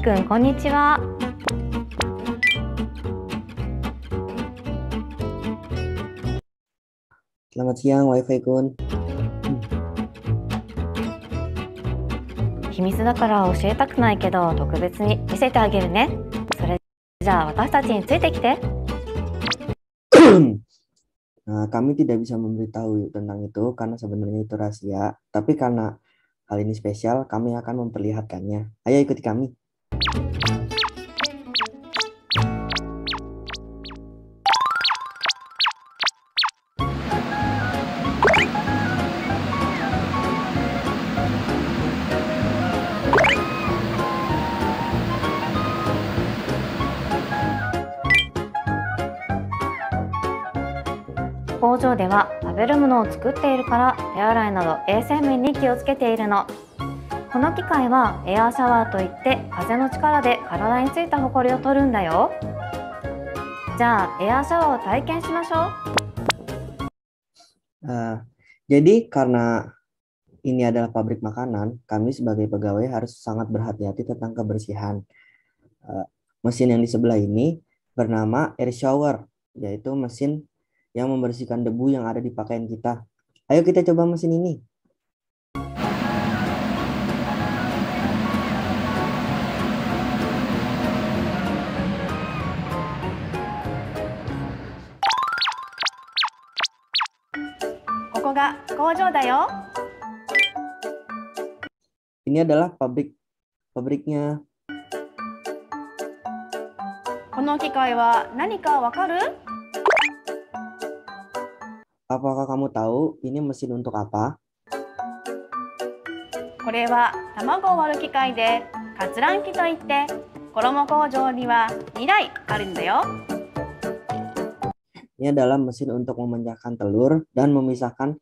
くん、こんにちは。Selamat siang, Wifi Kun. 秘密だから教えたくないけど、特別に見せてあげるね。それじゃあ私たちについてきて。Nah, kami tidak bisa memberitahu tentang itu karena sebenarnya itu rahasia. Tapi karena hal ini spesial, kami akan memperlihatkannya. Ayo ikuti kami. Kojo 工場では食べるものを作っているから手洗いなど衛生面に気をつけているの。この機械はエアーシャワーといって風の力で体についたホコリを取るんだよ。じゃあエアーシャワーを体験しましょう。Jadi karena ini adalah pabrik makanan, kami sebagai pegawai harus sangat berhati-hati tentang kebersihan. Mesin yang di sebelah ini bernama air shower, yaitu mesin yang membersihkan debu yang ada di pakaian kita. Ayo kita coba mesin ini. Ini adalah pabriknya. この機械は何かわかる? Apakah kamu tahu ini mesin untuk apa? これは卵を割る機械で、割卵機といって衣工場には2台あるんだよ。 Ini adalah mesin untuk memecahkan telur dan memisahkan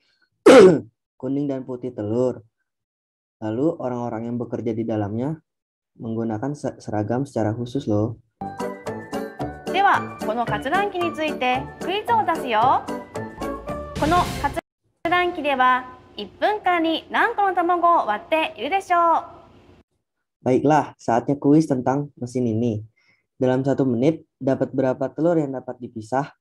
kuning dan putih telur. Lalu orang-orang yang bekerja di dalamnya menggunakan seragam secara khusus loh. では、この割卵機についてクイズを出すよ。この割卵機では1分間に何個の卵を割っているでしょう? Baiklah, saatnya kuis tentang mesin ini. Dalam 1 menit, dapat berapa telur yang dapat dipisah?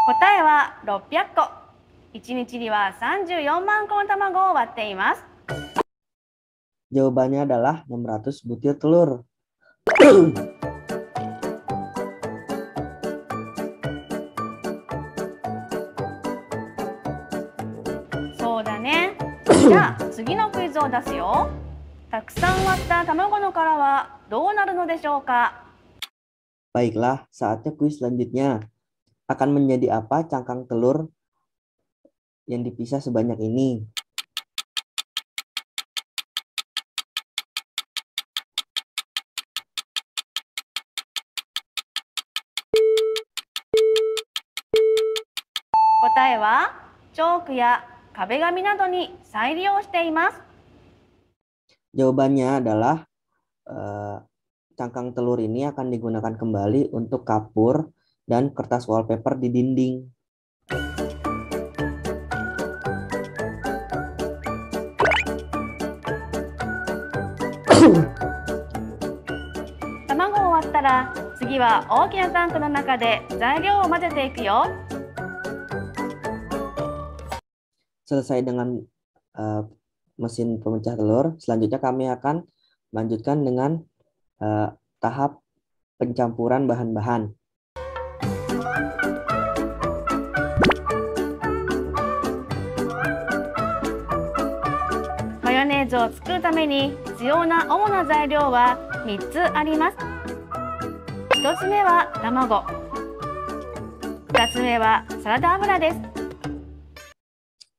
Kotae wa 600個。1日には34万個の卵を割っています。 Jawabannya adalah 600 butir telur. そうだね。じゃあ次のクイズを出すよ。たくさん割った卵の殻はどうなるのでしょうか? Baiklah, saatnya kuis selanjutnya. Akan menjadi apa cangkang telur yang dipisah sebanyak ini? Kotae wa チョークや壁紙などに再利用しています。 Jawabannya adalah cangkang telur ini akan digunakan kembali untuk kapur dan kertas wallpaper di dinding. 卵を割ったら、次は大きなタンクの中で材料を混ぜていくよ。 Selesai dengan mesin pemecah telur, selanjutnya kami akan melanjutkan dengan tahap pencampuran bahan-bahan. マヨネーズを作るために必要な主な材料は3つあります。1つ目は卵。2つ目はサラダ油です。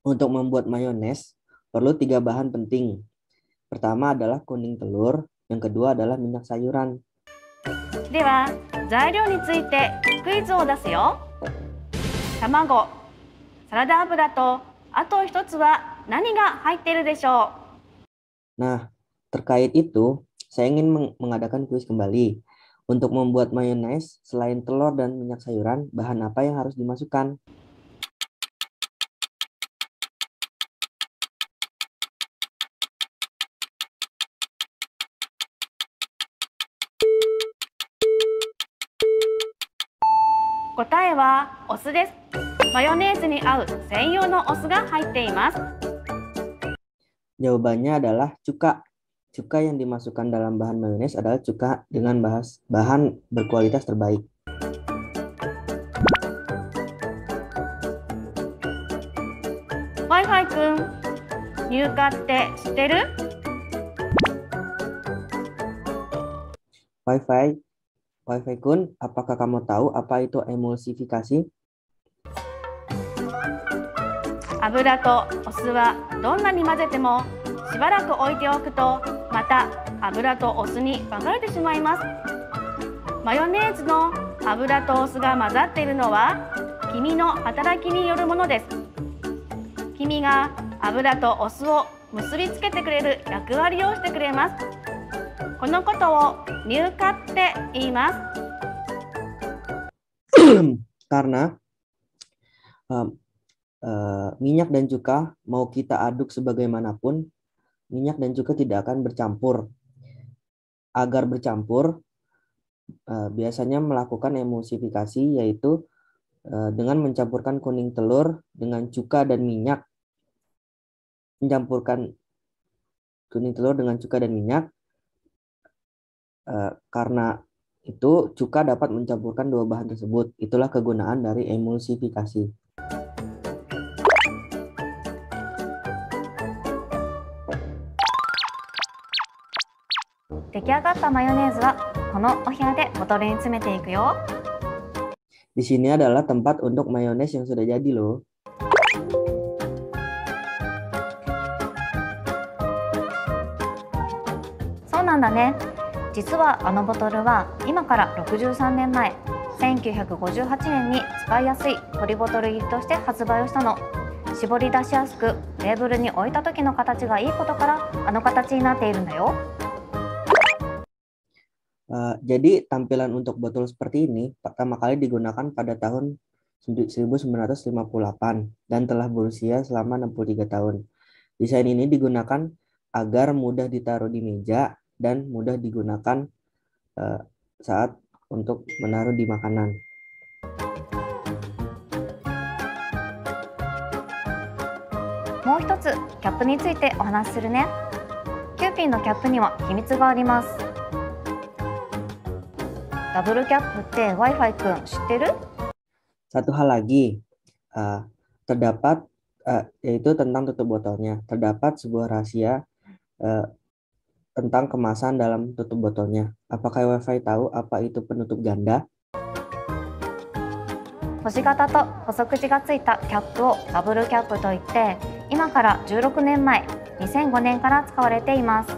Untuk membuat mayones, perlu 3 bahan penting. Pertama adalah kuning telur, yang kedua adalah minyak sayuran. では、材料についてクイズを出すよ。卵、サラダ油と、あと1つは何が入っているでしょう? Nah, terkait itu, saya ingin mengadakan kuis kembali. Untuk membuat mayones, selain telur dan minyak sayuran, bahan apa yang harus dimasukkan? Kotae wa osu desu. Mayonnaise ni au senyou no osu ga haitte imasu. Jawabannya adalah cuka. Cuka yang dimasukkan dalam bahan mayones adalah cuka dengan bahan berkualitas terbaik. Wi-Fi くん、乳化って知ってる？ Wi-Fi Kun, apakah kamu tahu apa itu emulsifikasi? 油とお酢はどんなに混ぜてもしばらく置いておくとまた油とお酢に分かれてしまいます。マヨネーズの油とお酢が混ざっているのは黄身の働きによるものです。黄身が油とお酢を結びつけてくれる役割をしてくれます。このことを乳化って言います。Karena minyak dan cuka mau kita aduk sebagaimanapun, minyak dan cuka tidak akan bercampur. Agar bercampur, biasanya melakukan emulsifikasi, yaitu dengan mencampurkan kuning telur dengan cuka dan minyak. Mencampurkan kuning telur dengan cuka dan minyak, karena itu cuka dapat mencampurkan dua bahan tersebut. Itulah kegunaan dari emulsifikasi. Di sini adalah tempat untuk mayones yang sudah jadi loh. So nanda ne. 実はあのボトルは今から63年前、1958年に使いやすいポリボトル入りとして発売をしたの。絞り出しやすく、テーブルに置いた時の形がいいことからあの形になっているんだよ。Jadi tampilan untuk botol seperti ini pertama kali digunakan pada tahun 1958 dan telah berusia selama 63 tahun. Desain ini digunakan agar mudah ditaruh di meja dan mudah digunakan saat untuk menaruh di makanan. Mau 一つキャップについてお話しするね。キューピンのキャップには秘密があります。ダブルキャップって Wi-Fi くん知ってる？ Satu hal lagi, terdapat yaitu tentang tutup botolnya. Terdapat sebuah rahasia tentang kemasan dalam tutup botolnya. Apakah Wi-Fi tahu apa itu penutup ganda? 星型と細口がついたキャップをダブルキャップといって、今から16年前、2005年から使われています。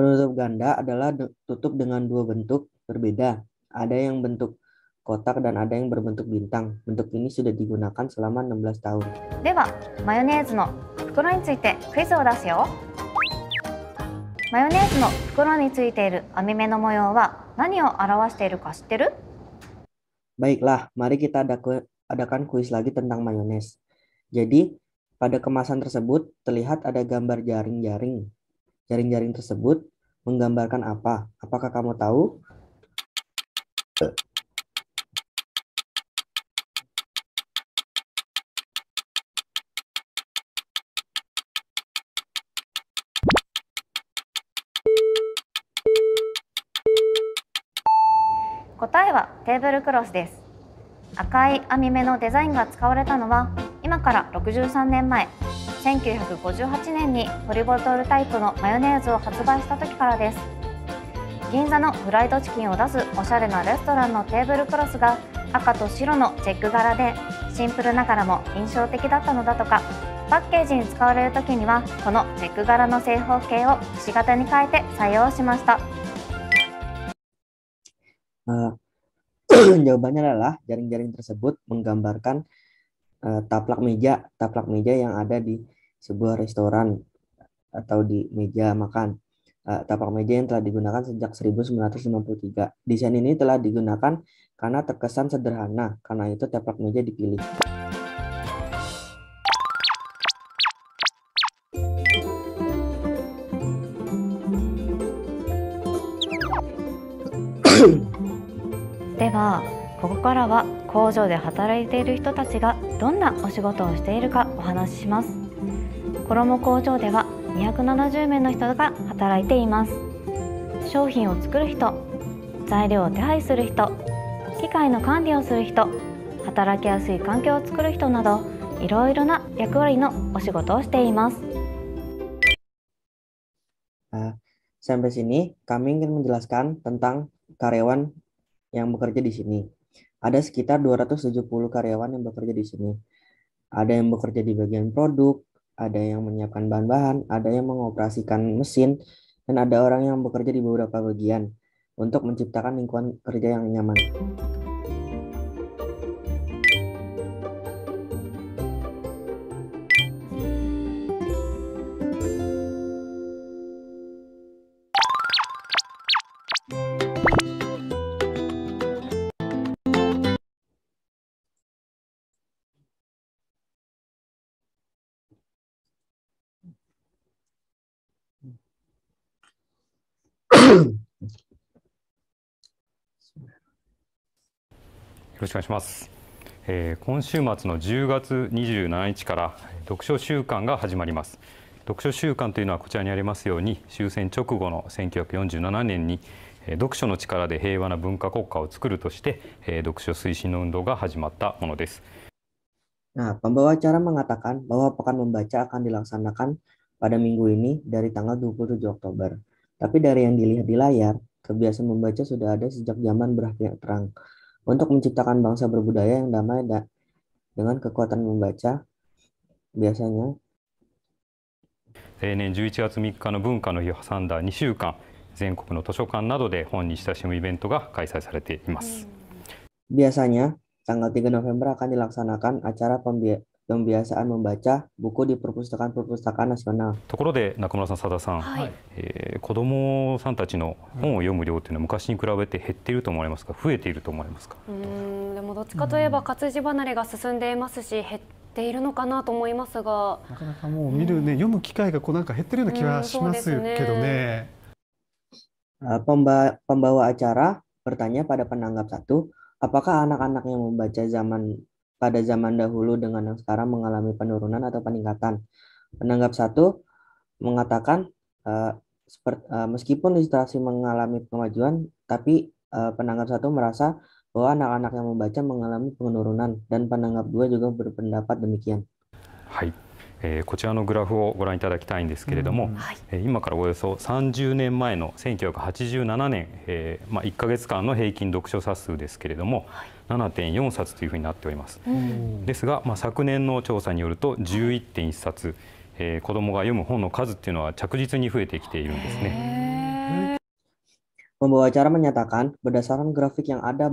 Penutup ganda adalah tutup dengan dua bentuk berbeda. Ada yang bentuk kotak dan ada yang berbentuk bintang. Bentuk ini sudah digunakan selama 16 tahun. では、マヨネーズの袋についてクイズを出すよ。マヨネーズの袋についている網目の模様は何を表しているか知ってる？ Baiklah, mari kita adakan kuis lagi tentang mayones. Jadi, pada kemasan tersebut terlihat ada gambar jaring-jaring. Jaring-jaring tersebut menggambarkan apa? Apakah kamu tahu? Kotae wa テーブルクロスです。赤い網目のデザインが使われたのは今から63年前、1958年にポリボトルタイプのマヨネーズを発売した時からです。銀座のフライドチキンを出すおしゃれなレストランのテーブルクロスが赤と白のチェック柄でシンプルながらも印象的だったのだとか。パッケージに使われる時にはこのチェック柄の正方形をひし形に変えて採用しました。Jawabannya adalah jaring-jaring tersebut menggambarkan taplak meja yang ada di sebuah restoran atau di meja makan. tapak meja yang telah digunakan sejak 1953. Desain ini telah digunakan karena terkesan sederhana, karena itu tapak meja dipilih. Deva, ここからは工場で働いている人たちがどんなお仕事をしているかお話しします。衣工場では270名の人が働いています。商品を作る人、材料を手配する人、機械の管理をする人、働きやすい環境を作る人など、いろいろな役割のお仕事をしています。Sampai sini, kami ingin menjelaskan tentang karyawan yang bekerja di sini. Ada sekitar 270 karyawan yang bekerja di sini. Ada yang bekerja di bagian produk, ada yang menyiapkan bahan-bahan, ada yang mengoperasikan mesin, dan ada orang yang bekerja di beberapa bagian untuk menciptakan lingkungan kerja yang nyaman.よろしくお願いします。今週末の10月27日から読書週間が始まります。読書週間というのはこちらにありますように、終戦直後の1947年に読書の力で平和な文化国家を作るとして読書推進の運動が始まったものです。Nah, pembawa acara mengatakan bahwa Pekan Membaca akan dilaksanakan pada minggu ini dari tanggal 27 Oktober. Tapi dari yang dilihat di layar, kebiasaan membaca sudah ada sejak zaman berakhir perang. Untuk menciptakan bangsa berbudaya yang damai dengan kekuatan membaca, biasanya 例年11月3日の文化の日を挟んだ2週間、全国の図書館などで本に親しむイベントが開催されています。Biasanya, tanggal 3 November akan dilaksanakan acara pembiasaan membaca buku di perpustakaan nasional. ところで中村さん、佐田さん、子どもさんたちの本を読む量というのは昔に比べて減っていると思われますか、増えていると思われますか。でもどっちかといえば活字離れが進んでいますし、減っているのかなと思いますが、なかなかもう見るね、読む機会がなんか減ってるような気はしますけどね。Pembawa acara bertanya pada penanggap satu, apakah anak-anak yang membaca pada zaman dahulu dengan yang sekarang mengalami penurunan atau peningkatan? Penanggap satu mengatakan meskipun literasi mengalami kemajuan, tapi penanggap satu merasa bahwa anak-anak yang membaca mengalami penurunan, dan penanggap dua juga berpendapat demikian. はい、こちらのグラフをご覧いただきたいんですけれども、今からおよそ30年前の1987年、1ヶ月間の平均読書冊数ですけれども、7.4 冊というふうになっております。ですが、昨年の調査によると 11.1 冊、子どもが読む本の数っていうのは着実に増えてきているんですね。Pembawa acara menyatakan berdasarkan grafik yang ada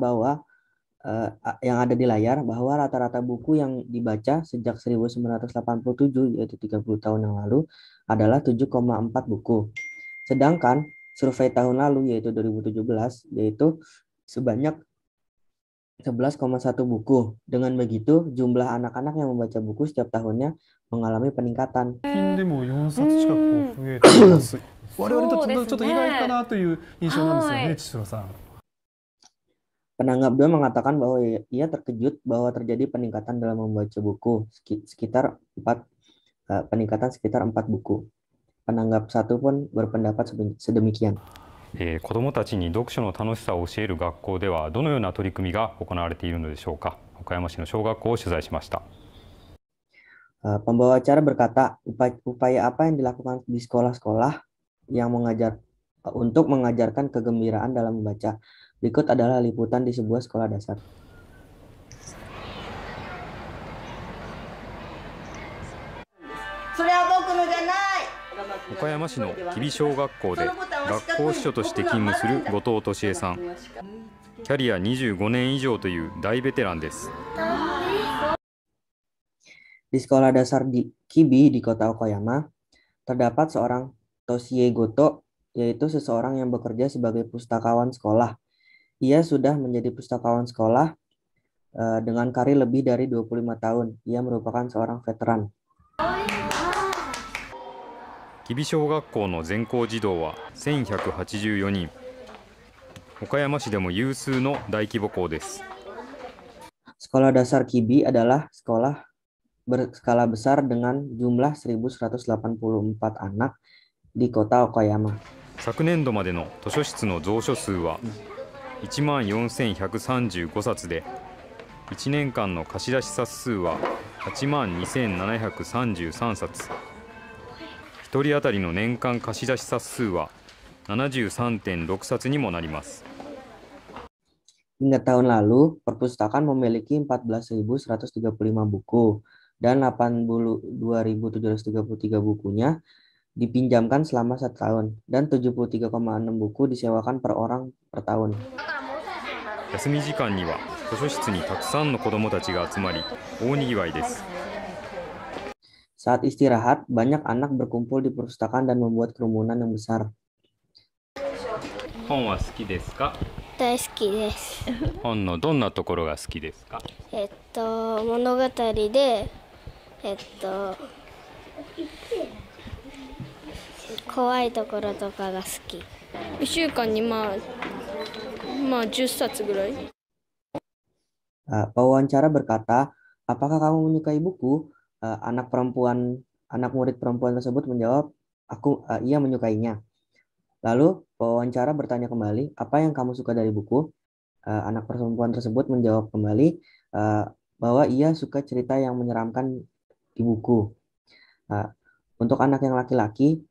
di layar bahwa rata-rata buku yang dibaca sejak 1987, yaitu 30 tahun yang lalu, adalah 7,4 buku. Sedangkan survei tahun lalu, yaitu 2017, yaitu sebanyak 11,1 buku. Dengan begitu, jumlah anak-anak yang membaca buku setiap tahunnya mengalami peningkatan. でも4冊近く増えています。我々とちょっと意外かなという印象なんですよね、千代さん。Penanggap dua mengatakan bahwa ia terkejut bahwa terjadi peningkatan dalam membaca buku peningkatan sekitar 4 buku. Penanggap satu pun berpendapat sedemikian. 子どもたちに読書の楽しさを教える学校ではどのような取り組みが行われているのでしょうか。岡山市の小学校を取材しました。Pembawa acara berkata, upaya apa yang dilakukan di sekolah-sekolah untuk mengajarkan kegembiraan dalam membaca. Berikut adalah liputan di sebuah sekolah dasar. 岡山市の吉備小学校で学校司書として勤務する後藤俊恵さん。キャリア25年以上という大ベテランです。Di sekolah dasar di Kibi di kota Okayama, terdapat seorang Toshie Goto yaitu seseorang yang bekerja sebagai pustakawan sekolah. Ia sudah menjadi pustakawan sekolah dengan karir lebih dari 25 tahun. Ia merupakan seorang veteran. 吉備小学校の全校児童は1184人。岡山市でも有数の大規模校です。 Sekolah dasar Kibi adalah sekolah berskala besar dengan jumlah 1184 anak di kota Okayama. 昨年度までの図書室の蔵書数は14,135冊で、1年間の貸し出し冊数は82,733冊。1人当たりの年間貸し出し冊数は 73.6 冊にもなります。 Hingga tahun lalu, perpustakaan memiliki 14.135 buku dan 82.733 bukunya dipinjamkan selama 1 tahun dan 73,6 buku disewakan per orang per tahun. 休み時間には図書室にたくさんの子どもたちが集まり、大にぎわいです。 Saat istirahat, banyak anak berkumpul di perpustakaan dan membuat kerumunan yang besar. 本は好きですか？ 大好きです。本のどんなところが好きですか？物語で、怖いところとかが好き。1週間にまあ10冊ぐらい。Pewawancara berkata, apakah kamu menyukai buku? Anak murid perempuan tersebut menjawab, ia menyukainya. Lalu pewawancara bertanya kembali, apa yang kamu suka dari buku? Anak perempuan tersebut menjawab kembali bahwa ia suka cerita yang menyeramkan di buku. Untuk anak yang laki-laki,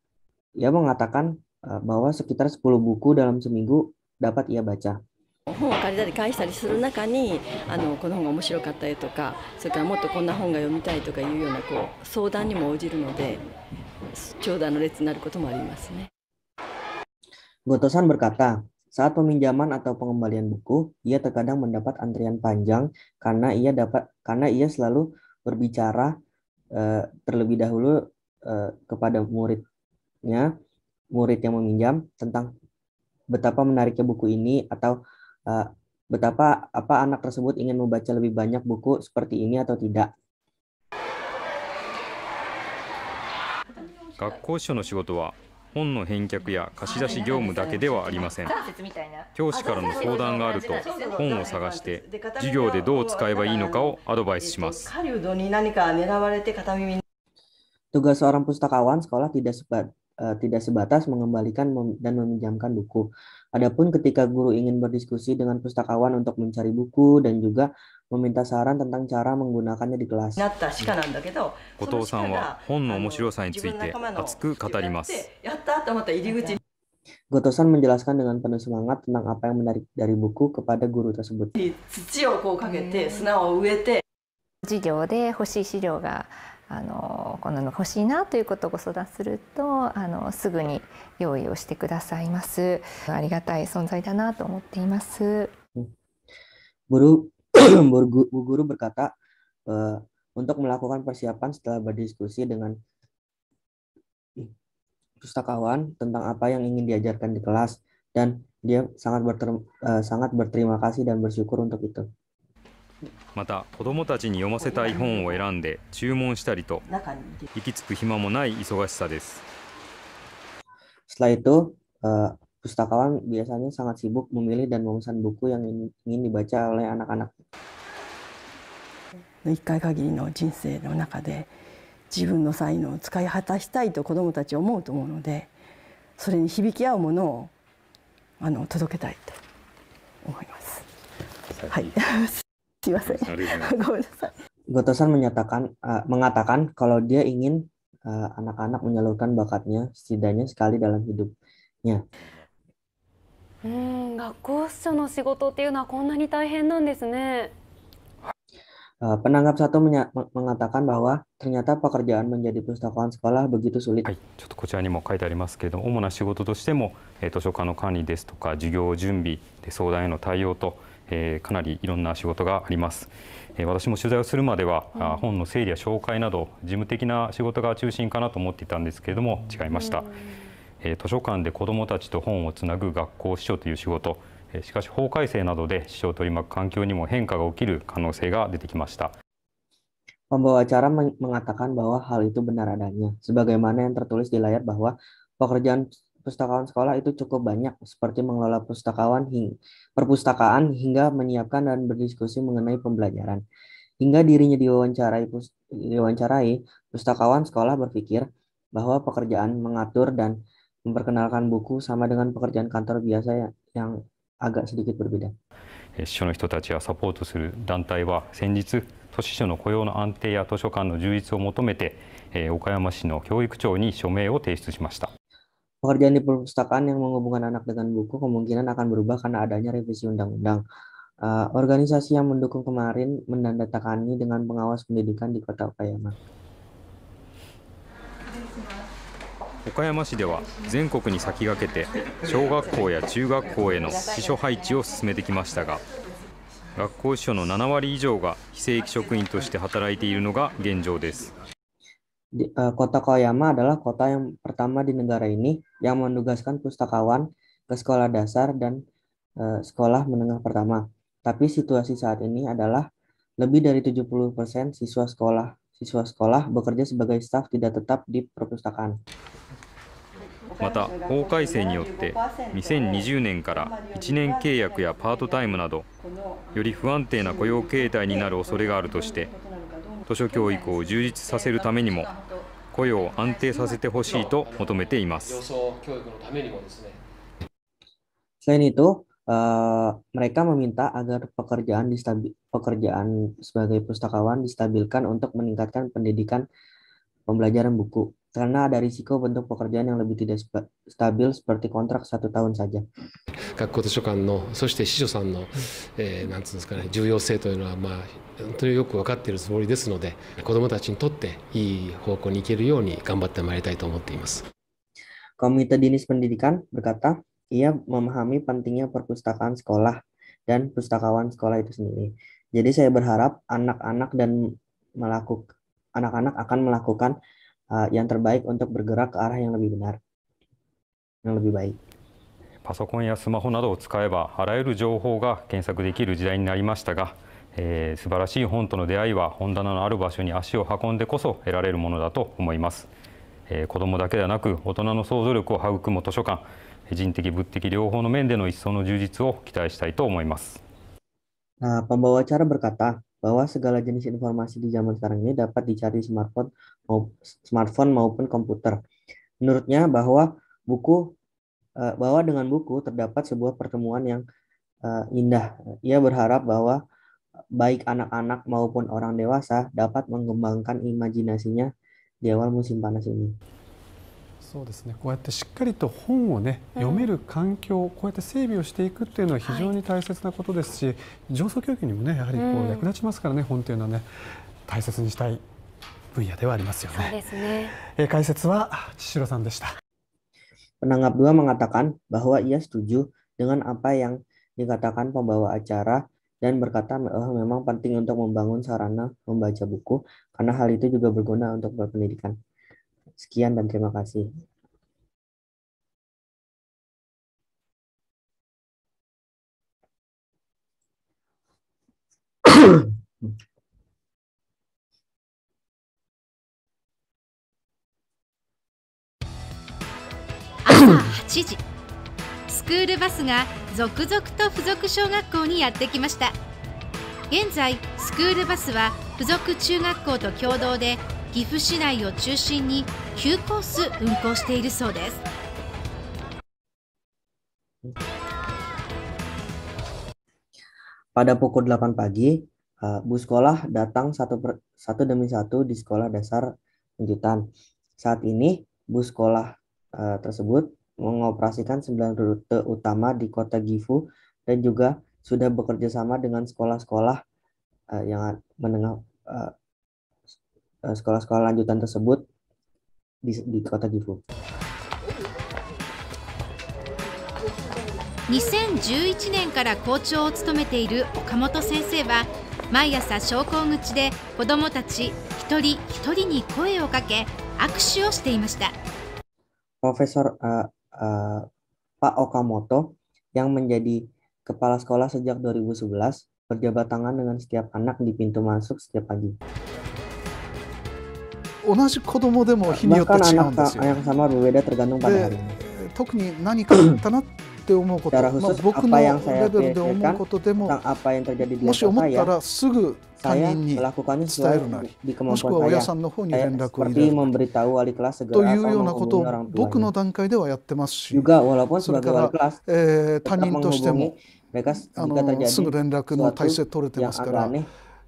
ia mengatakan bahwa sekitar 10 buku dalam seminggu dapat ia baca. 本を借りたり返したりする中にこの本が面白かったよとか、それからもっとこんな本が読みたいとかいうような相談にも応じるので、長蛇の列になることもありますね。 Gotosan berkata, saat peminjaman atau pengembalian buku, ia terkadang mendapat antrian panjang karena ia selalu berbicara terlebih dahulu kepada murid yang meminjam tentang betapa menariknya buku ini atau betapa anak tersebut ingin membaca lebih banyak buku seperti ini atau tidak. 学校司書の仕事は本の返却や貸し出し業務だけではありません。教師からの相談があると本を探して授業でどう使えばいいのかをアドバイスします。 Tugas seorang pustakawan sekolah tidak sebatas mengembalikan dan meminjamkan buku. Adapun ketika guru ingin berdiskusi dengan pustakawan untuk mencari buku dan juga meminta saran tentang cara menggunakannya di kelas. 後藤さんは本の面白さについて熱く語ります。 Gotosan menjelaskan dengan penuh semangat tentang apa yang menarik dari buku kepada guru tersebut. 授業で欲しい資料がこんなの欲しいなということをご相談するとすぐに用意をしてくださいます。ありがたい存在だなと思っています。 Guru berkata untuk melakukan persiapan setelah berdiskusi dengan pustakawan tentang apa yang ingin diajarkan di kelas dan dia sangat berterima kasih dan bersyukur untuk itu. また子どもたちに読ませたい本を選んで注文したりと行き着く暇もない忙しさです。 Setelah itu, pustakawan biasanya sangat sibuk memilih dan memesan buku yang ingin dibaca oleh anak-anak. 一回限りの人生の中で自分の才能を使い果たしたいと子どもたちは思うと思うので、それに響き合うものを届けたいと思います。はい。 Gotosan mengatakan kalau dia ingin anak-anak menyalurkan bakatnya setidaknya sekali dalam hidupnya. 学校司書の仕事っていうのはこんなに大変なんですね。 Penanggap satu mengatakan bahwa ternyata pekerjaan menjadi pustakawan sekolah begitu sulit. はい、ちょっとこちらにも書いてありますけれども、主な仕事としても図書館の管理ですとか授業準備で相談への対応とかなりいろんな仕事があります。私も取材をするまでは本の整理や紹介など事務的な仕事が中心かなと思っていたんですけれども違いました。図書館で子どもたちと本をつなぐ学校司書という仕事、しかし法改正などで司書を取り巻く環境にも変化が起きる可能性が出てきました。Pembawa acara mengatakan bahwa hal itu benar adanya, sebagaimana yang tertulis di layar bahwa pekerjaan pustakawan sekolah itu cukup banyak, seperti mengelola perpustakaan hingga menyiapkan dan berdiskusi mengenai pembelajaran. Hingga dirinya diwawancarai, pustakawan sekolah berpikir bahwa pekerjaan mengatur dan memperkenalkan buku sama dengan pekerjaan kantor biasa yang agak sedikit berbeda. 司書の人たちがサポートする団体は先日、都市司書の雇用の安定や図書館の充実を求めて、岡山市の教育庁に署名を提出しました。Pekerjaan di perpustakaan yang menghubungkan anak dengan buku kemungkinan akan berubah karena adanya revisi undang-undang. Organisasi yang mendukung kemarin menandatangani dengan pengawas pendidikan di Kota Okayama. 岡山市では全国に先駆けて小学校や中学校への司書配置を進めてきましたが、学校司書の7割以上が非正規職員として働いているのが現状です。Kota Koyama adalah kota yang pertama di negara ini yang menugaskan pustakawan ke sekolah dasar dan sekolah menengah pertama. Tapi situasi saat ini adalah lebih dari 70% siswa sekolah bekerja sebagai staf tidak tetap di perpustakaan. また法改正によって2020年から1年契約やパートタイムなどより不安定な雇用形態になる恐れがあるとして、図書教育を充実させるためにも雇用を安定させてほしいと求めています。Selain itu, mereka meminta agar pekerjaan sebagai pustakawan distabilkan untuk meningkatkan pendidikan pembelajaran buku. Karena ada risiko bentuk pekerjaan yang lebih tidak stabil seperti kontrak 1 tahun saja. 学校図書館の、そして司書さんの、なんつうんですかね、重要性というのは本当によく分かっているつもりですので、子どもたちにとっていい方向に行けるように頑張ってまいりたいと思っています。Komite Dinas Pendidikan berkata, ia memahami pentingnya perpustakaan sekolah dan pustakawan sekolah itu sendiri. Jadi saya berharap anak-anak akan melakukan yang terbaik untuk bergerak ke arah yang lebih benar, yang lebih baik. パソコンやスマホなどを使えばあらゆる情報が検索できる時代になりましたが、素晴らしい本との出会いは本棚のある場所に足を運んでこそ得られるものだと思います。子どもだけではなく大人の想像力を育む図書館、人的物的両方の面での一層の充実を期待したいと思います。Pembawa acara berkata bahwa segala jenis informasi di zaman sekarang ini dapat dicari smartphone maupun komputer. Menurutnya bahwa dengan buku terdapat sebuah pertemuan yang indah. Ia berharap bahwa baik anak-anak maupun orang dewasa dapat mengembangkan imajinasinya di awal musim panas ini. そうですね、こうやってしっかりと本をね読める環境、こうやって整備をしていくっていうのは非常に大切なことですし、上層教育にもねやはりこう役立ちますからね、本というのはね大切にしたい分野ではありますよね。そうですね。解説は千代さんでした。Penanggap 2 mengatakan bahwa ia setuju dengan apa yang dikatakan pembawa acara dan berkata bahwa memang penting untuk membangun sarana membaca buku karena hal itu juga berguna untuk berpendidikan. Sekian dan terima kasih.朝 8時、スクールバスが続々と附属小学校にやってきました。現在スクールバスは附属中学校と共同で岐阜市内を中心に9コース運行しているそうです。Pada pukul 8 pagi, bus sekolah datang satu demi satu di sekolah dasar lanjutan. Saat ini, bus sekolah tersebut mengoperasikan 9 rute utama di kota Gifu dan juga sudah bekerja sama dengan sekolah-sekolah yang menengah sekolah-sekolah lanjutan tersebut di kota Gifu. 2011年から校長を務めている岡本先生は毎朝昇降口で子どもたち一人一人に声をかけ握手をしていました。Pak Okamoto yang menjadi kepala sekolah sejak 2011 berjabat tangan dengan setiap anak di pintu masuk setiap pagi. 同じ子供でも日によって Bahkan 違うんですよ。 anak yang sama berbeda tergantung pada で harinya. 特に何かあったなって思うこと、 Secara まあ khusus 僕の apa yang saya レベルで思う pikirkan ことでも tentang apa yang terjadi di もし level 思った saya, らすぐ他 saya 人に melakukannya 伝えるな sesuai り、 di もしく kemampuan は親 saya. さんの方に Saya 連絡を入 seperti れる memberitahu wali kelas と segera いう atau ようなことを menghubungi orang 僕の tuanya. 段階ではやってますし、 Juga walaupun それ sebagai か wali ら kelas 他 tetap 人としても menghubungi mereka jika すぐ terjadi 連絡の体制 sesuatu 取れてま yang すか agak ら、 aneh,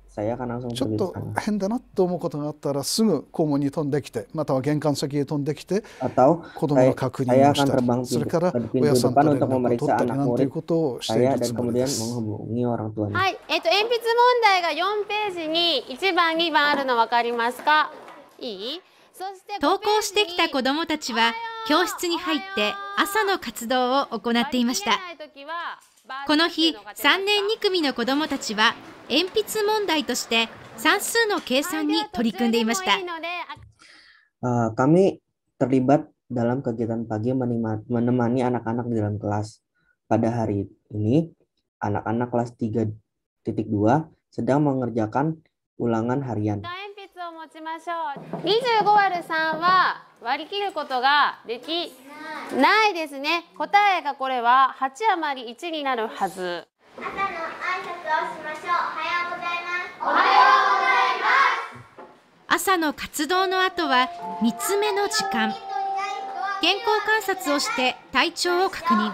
saya akan langsung ちょっ pergi ke と sana. 変だなと思うことがあったらすぐ校門に飛んできて、または玄関先へ飛んできて Atau 子供の確認 saya をし akan たり、 terbang それから ke 親 pintu さんと depan 連 untuk 絡を取 memeriksa ったり anak なんていう murid ことをしてい saya る dan つもりで kemudian す。 menghubungi orang tuanya. はい、鉛筆問題が4ページに1番2番あるの分かりますか？いい？そして登校してきた子どもたちは教室に入って朝の活動を行っていました。この日、3年2組の子どもたちは鉛筆問題として算数の計算に取り組んでいました。Kami terlibat dalam kegiatan pagi menemani anak-anak di dalam kelas. Pada hari ini, anak-anak kelas 3.2 sedang mengerjakan ulangan harian. 鉛筆を持ちましょう。25割る3は割り切ることができないですね。答えがこれは8余り1になるはず。朝の挨拶をしましょう。おはようございます。おはようございます。朝の活動の後は3つ目の時間。健康観察をして体調を確認。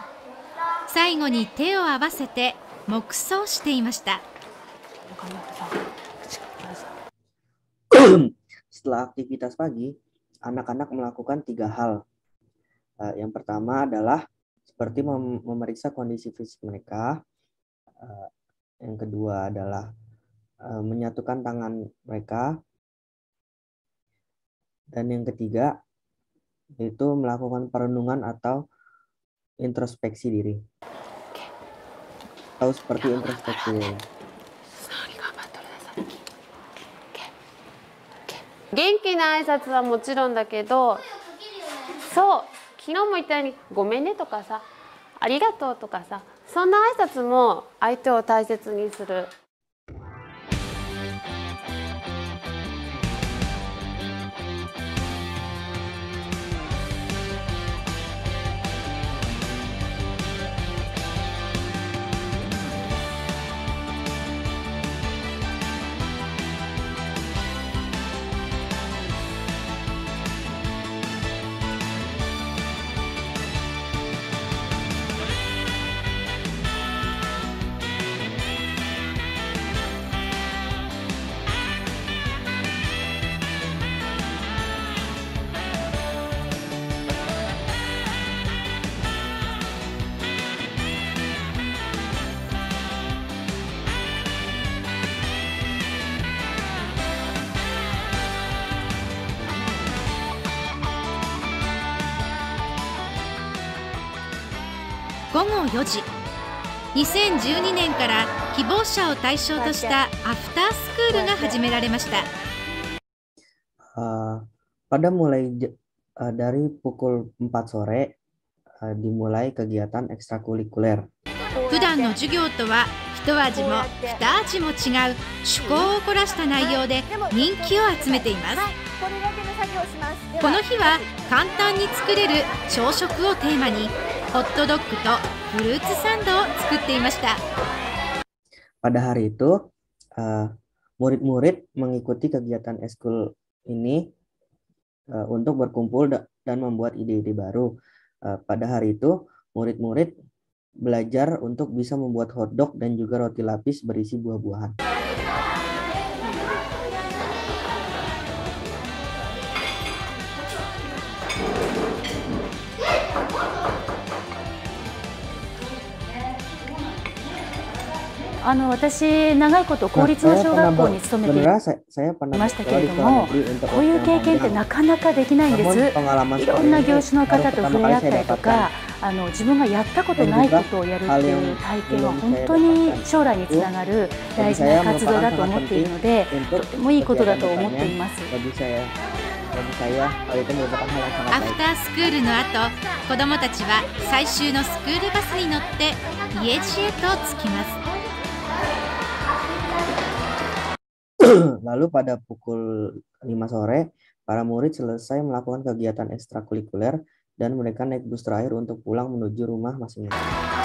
最後に手を合わせて黙想していました。Setelah aktivitas pagi, anak-anak melakukan 3 hal. Yang pertama adalah seperti memeriksa kondisi fisik mereka. Yang kedua adalah menyatukan tangan mereka. Dan yang ketiga yaitu melakukan perenungan atau introspeksi diri. Atau seperti introspeksi diri. 元気な挨拶はもちろんだけど、そう昨日も言ったようにごめんねとかさ、ありがとうとかさ、そんな挨拶も相手を大切にする。午後4時、2012年から希望者を対象としたアフタースクールが始められました。Pada dari pukul 4 sore dimulai kegiatan ekstrakurikuler. 普段の授業とは一味も二味も違う趣向を凝らした内容で人気を集めています。この日は簡単に作れる朝食をテーマにホットドッグとフルーツサンドを作っていました。Pada hari itu, murid-murid mengikuti kegiatan eskul ini untuk berkumpul dan membuat ide-ide baru. Pada hari itu, murid-murid belajar untuk bisa membuat hotdog dan juga roti lapis berisi buah-buahan.「私長いこと公立の小学校に勤めていましたけれども、こういう経験ってなかなかできないんです。いろんな業種の方と触れ合ったりとか、自分がやったことないことをやるっていう体験は本当に将来につながる大事な活動だと思っているので、とてもいいことだと思っています。Bagi saya, hal itu merupakan hal yang sangat アフ baik. タースクールの後、子どもたちは最終のスクールバスに乗って家路へと着きます。 Lalu pada pukul 5 sore, para murid selesai melakukan kegiatan ekstrakurikuler dan mereka naik bus terakhir untuk pulang menuju rumah masing-masing.